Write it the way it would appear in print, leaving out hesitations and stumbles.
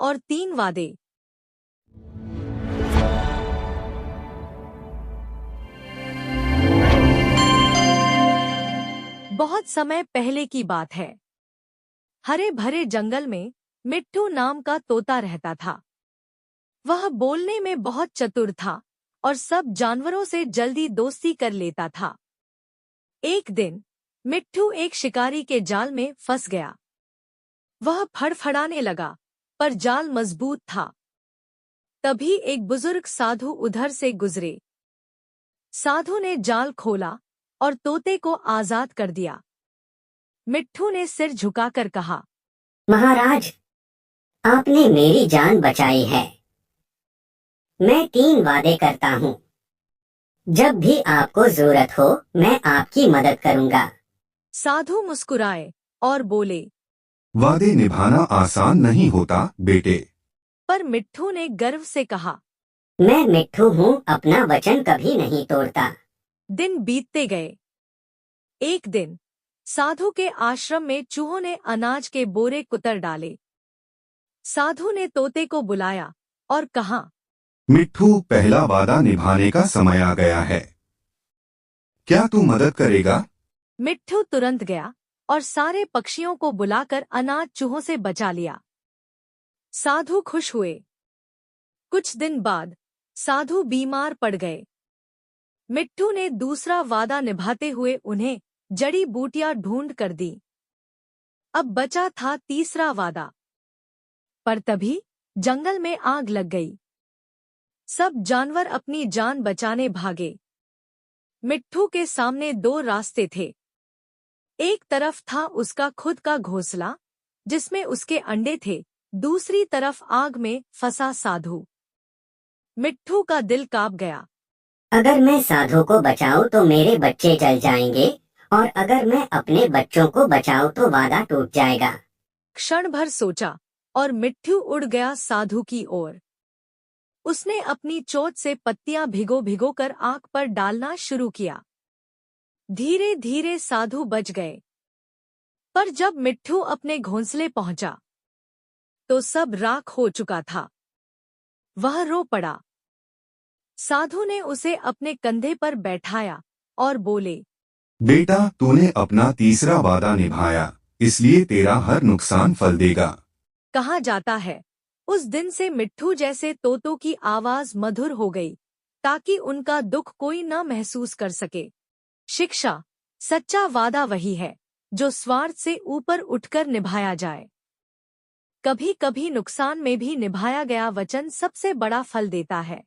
और 3 वादे। बहुत समय पहले की बात है। हरे भरे जंगल में मिट्ठू नाम का तोता रहता था। वह बोलने में बहुत चतुर था और सब जानवरों से जल्दी दोस्ती कर लेता था। एक दिन मिट्ठू एक शिकारी के जाल में फंस गया। वह फड़फड़ाने लगा, पर जाल मजबूत था। तभी एक बुजुर्ग साधु उधर से गुजरे। साधु ने जाल खोला और तोते को आजाद कर दिया। मिट्ठू ने सिर झुकाकर कहा, महाराज, आपने मेरी जान बचाई है। मैं 3 वादे करता हूँ। जब भी आपको जरूरत हो, मैं आपकी मदद करूँगा। साधु मुस्कुराए और बोले, वादे निभाना आसान नहीं होता बेटे। पर मिट्ठू ने गर्व से कहा, मैं मिट्ठू हूँ, अपना वचन कभी नहीं तोड़ता। दिन बीतते गए। एक दिन साधु के आश्रम में चूहों ने अनाज के बोरे कुतर डाले। साधु ने तोते को बुलाया और कहा, मिट्ठू, पहला वादा निभाने का समय आ गया है। क्या तू मदद करेगा? मिट्ठू तुरंत गया और सारे पक्षियों को बुलाकर अनाज चूहों से बचा लिया। साधु खुश हुए। कुछ दिन बाद साधु बीमार पड़ गए। मिट्ठू ने दूसरा वादा निभाते हुए उन्हें जड़ी बूटियां ढूंढ कर दी। अब बचा था तीसरा वादा। पर तभी जंगल में आग लग गई। सब जानवर अपनी जान बचाने भागे। मिट्ठू के सामने 2 रास्ते थे। एक तरफ था उसका खुद का घोंसला, जिसमें उसके अंडे थे। दूसरी तरफ आग में फंसा साधु। मिट्ठू का दिल कांप गया। अगर मैं साधु को बचाऊं तो मेरे बच्चे जल जाएंगे, और अगर मैं अपने बच्चों को बचाऊं तो वादा टूट जाएगा। क्षण भर सोचा और मिट्ठू उड़ गया साधु की ओर। उसने अपनी चोंच से पत्तियां भिगो भिगो कर आग पर डालना शुरू किया। धीरे धीरे साधु बच गए। पर जब मिट्ठू अपने घोंसले पहुंचा तो सब राख हो चुका था। वह रो पड़ा। साधु ने उसे अपने कंधे पर बैठाया और बोले, बेटा, तूने अपना तीसरा वादा निभाया, इसलिए तेरा हर नुकसान फल देगा। कहा जाता है उस दिन से मिट्ठू जैसे तोतों की आवाज मधुर हो गई, ताकि उनका दुख कोई न महसूस कर सके। शिक्षा: सच्चा वादा वही है जो स्वार्थ से ऊपर उठकर निभाया जाए। कभी कभी नुकसान में भी निभाया गया वचन सबसे बड़ा फल देता है।